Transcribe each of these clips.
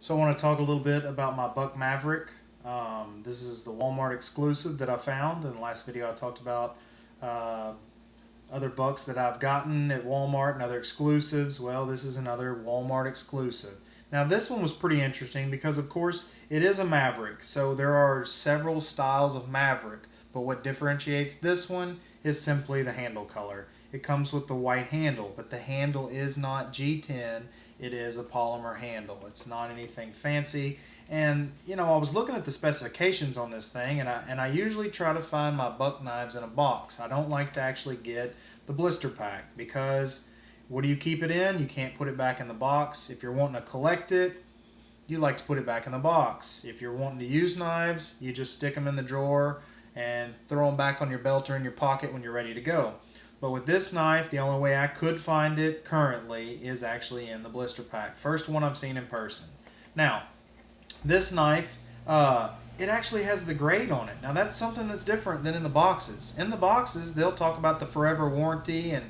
So I want to talk a little bit about my Buck Maverik. This is the Walmart exclusive that I found. In the last video I talked about uh, other bucks that I've gotten at Walmart and other exclusives. Well, this is another Walmart exclusive. Now this one was pretty interesting because of course it is a Maverik. So there are several styles of Maverik. But what differentiates this one is simply the handle color. It comes with the white handle, but the handle is not G10. It is a polymer handle. It's not anything fancy. And you know, I was looking at the specifications on this thing, and I usually try to find my buck knives in a box. I don't like to actually get the blister pack because what do you keep it in? You can't put it back in the box. If you're wanting to collect it, you like to put it back in the box. If you're wanting to use knives, you just stick them in the drawer and throw them back on your belt or in your pocket when you're ready to go. But with this knife, the only way I could find it currently is actually in the blister pack. First one I've seen in person. Now, this knife, it actually has the grade on it. Now that's something that's different than in the boxes. In the boxes, they'll talk about the forever warranty and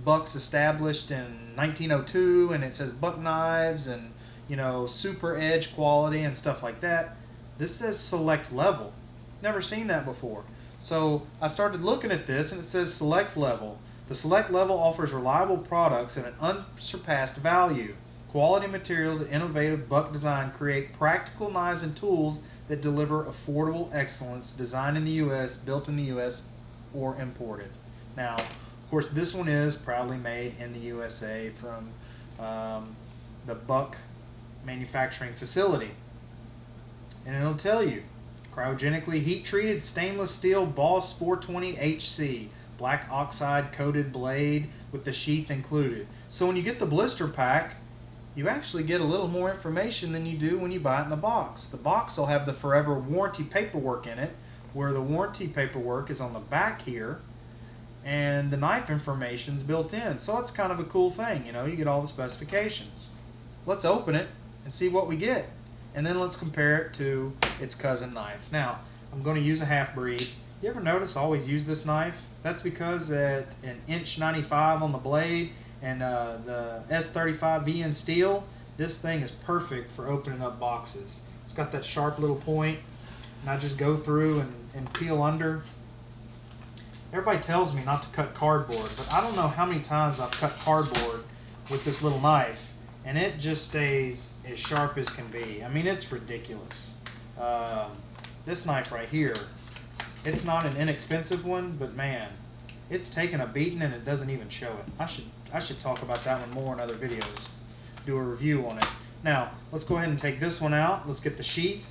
bucks established in 1902, and it says buck knives and, you know, super edge quality and stuff like that. This says select level. Never seen that before. So I started looking at this and it says select level. The select level offers reliable products at an unsurpassed value. Quality materials and innovative buck design create practical knives and tools that deliver affordable excellence, designed in the U.S., built in the U.S., or imported. Now, of course, this one is proudly made in the USA from the Buck manufacturing facility. And it'll tell you, cryogenically heat-treated stainless steel Boss 420 HC, black oxide coated blade with the sheath included. So when you get the blister pack, you actually get a little more information than you do when you buy it in the box. The box will have the forever warranty paperwork in it, where the warranty paperwork is on the back here, and the knife information is built in. So it's kind of a cool thing, you know, you get all the specifications. Let's open it and see what we get. And then let's compare it to its cousin knife. Now, I'm going to use a half-breed. You ever notice I always use this knife? That's because at an inch 95 on the blade and the S35V in steel, this thing is perfect for opening up boxes. It's got that sharp little point, and I just go through and peel under. Everybody tells me not to cut cardboard, but I don't know how many times I've cut cardboard with this little knife, and it just stays as sharp as can be. I mean, it's ridiculous. This knife right here, it's not an inexpensive one, but man, it's taken a beating and it doesn't even show it. I should talk about that one more in other videos. Do a review on it. Now, let's go ahead and take this one out. Let's get the sheath.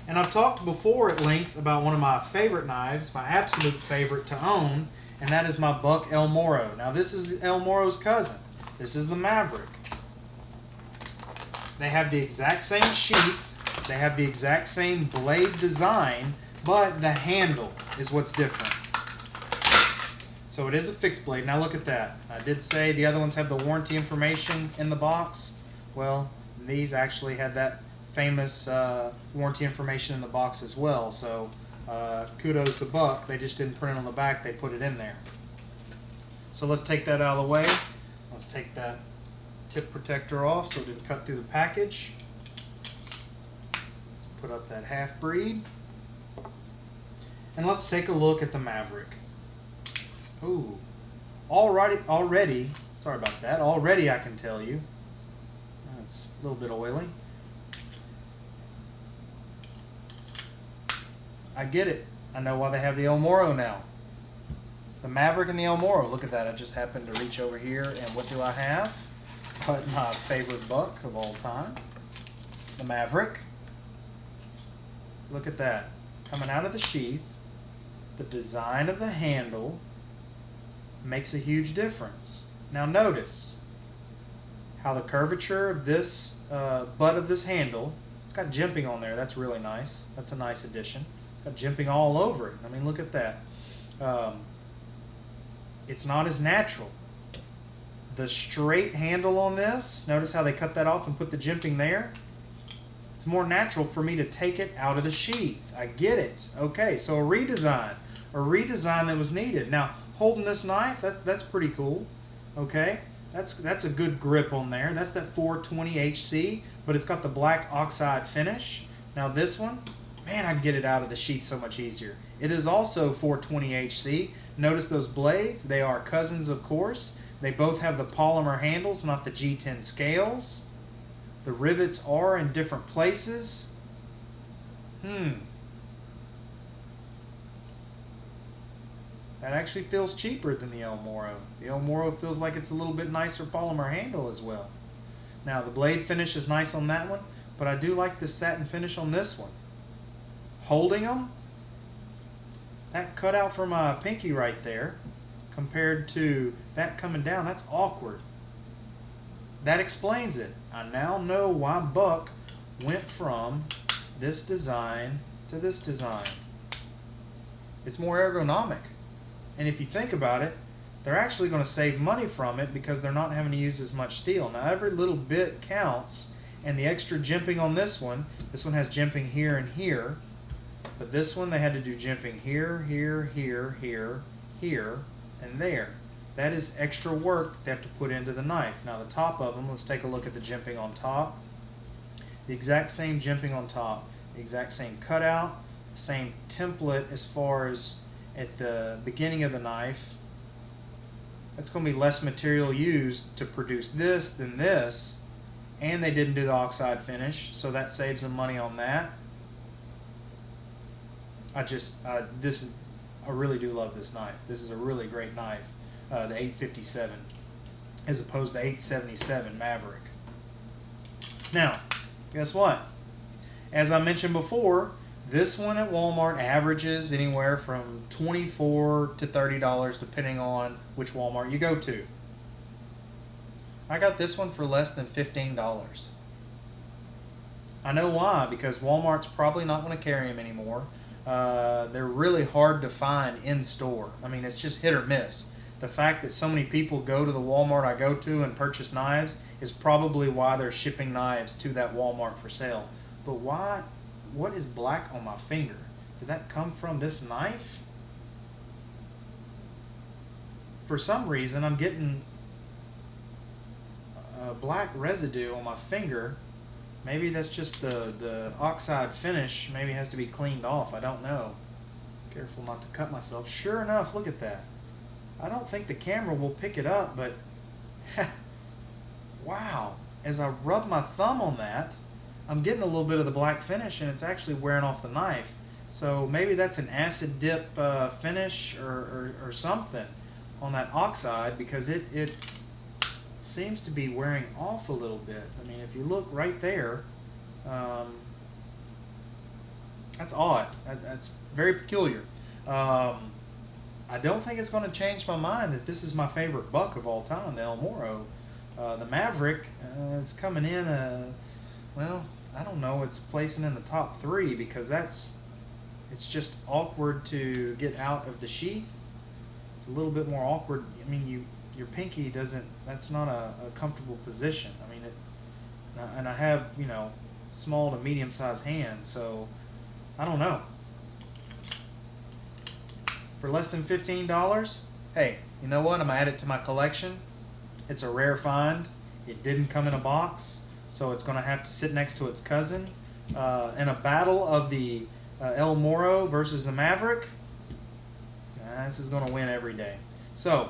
And I've talked before at length about one of my favorite knives, my absolute favorite to own, and that is my Buck El Morro. Now, this is El Morro's cousin. This is the Maverik. They have the exact same sheath, they have the exact same blade design, but the handle is what's different. So it is a fixed blade. Now look at that. I did say the other ones have the warranty information in the box. Well, these actually had that famous warranty information in the box as well. So kudos to Buck. They just didn't print it on the back, they put it in there. So let's take that out of the way. Let's take that tip protector off so it didn't cut through the package. Let's put up that half-breed. And let's take a look at the Maverik. Ooh, already, sorry about that, already I can tell you, that's a little bit oily. I get it. I know why they have the El Morro now. The Maverik and the El Morro. Look at that. I just happened to reach over here, and what do I have? But my favorite buck of all time, the Maverik. Look at that. Coming out of the sheath, the design of the handle makes a huge difference. Now notice how the curvature of this butt of this handle, it's got jimping on there. That's really nice. That's a nice addition. It's got jimping all over it. I mean, look at that. It's not as natural. The straight handle on this, notice how they cut that off and put the jimping there. It's more natural for me to take it out of the sheath. I get it. Okay, so a redesign that was needed. Now, holding this knife, that's pretty cool. Okay, That's a good grip on there. That's that 420 HC, but it's got the black oxide finish. Now this one, man, I can get it out of the sheath so much easier. It is also 420 HC. Notice those blades, they are cousins, of course. They both have the polymer handles, not the G10 scales. The rivets are in different places. That actually feels cheaper than the El Morro. The El Morro feels like it's a little bit nicer polymer handle as well. Now the blade finish is nice on that one, but I do like this satin finish on this one. Holding them, that cutout for my pinky right there, compared to that coming down, that's awkward. That explains it. I now know why Buck went from this design to this design. It's more ergonomic. And if you think about it, they're actually going to save money from it because they're not having to use as much steel. Now every little bit counts, and the extra jimping on this one has jimping here and here, but this one they had to do jimping here, here, here, here, here, and there. That is extra work that they have to put into the knife. Now the top of them, let's take a look at the jimping on top. The exact same jimping on top, the exact same cutout, the same template as far as at the beginning of the knife. That's going to be less material used to produce this than this, and they didn't do the oxide finish, so that saves them money on that. I really do love this knife. This is a really great knife, the 857, as opposed to 877 Maverik. Now, guess what? As I mentioned before, this one at Walmart averages anywhere from $24 to $30 depending on which Walmart you go to. I got this one for less than $15. I know why, because Walmart's probably not going to carry them anymore. They're really hard to find in store. I mean, it's just hit or miss. The fact that so many people go to the Walmart I go to and purchase knives is probably why they're shipping knives to that Walmart for sale. But why? What is black on my finger? Did that come from this knife? For some reason, I'm getting a black residue on my finger. Maybe that's just the oxide finish. Maybe it has to be cleaned off. I don't know. Careful not to cut myself. Sure enough, look at that. I don't think the camera will pick it up, but wow. As I rub my thumb on that, I'm getting a little bit of the black finish, and it's actually wearing off the knife. So maybe that's an acid dip finish or something on that oxide, because it seems to be wearing off a little bit. I mean, if you look right there, that's odd. That's very peculiar. I don't think it's going to change my mind that this is my favorite buck of all time, the El Morro. The Maverik is coming in, well, I don't know, it's placing in the top 3 because it's just awkward to get out of the sheath. It's a little bit more awkward. I mean, your pinky doesn't, that's not a comfortable position. I mean, and I have, small to medium sized hands, so I don't know. For less than $15, hey, you know what? I'm going to add it to my collection. It's a rare find. It didn't come in a box, so it's going to have to sit next to its cousin. In a battle of the El Morro versus the Maverik, this is going to win every day. So,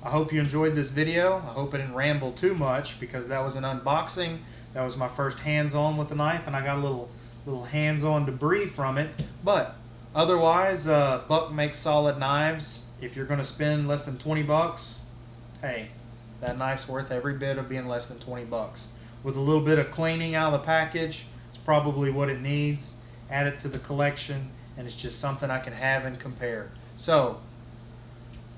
I hope you enjoyed this video. I hope I didn't ramble too much, because that was an unboxing. That was my first hands-on with the knife, and I got a little hands-on debris from it. But otherwise, Buck makes solid knives. If you're going to spend less than 20 bucks, hey, that knife's worth every bit of being less than 20 bucks. With a little bit of cleaning out of the package, it's probably what it needs. Add it to the collection, and it's just something I can have and compare. So,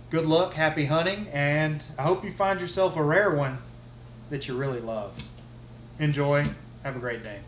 good luck, happy hunting, and I hope you find yourself a rare one that you really love. Enjoy. Have a great day.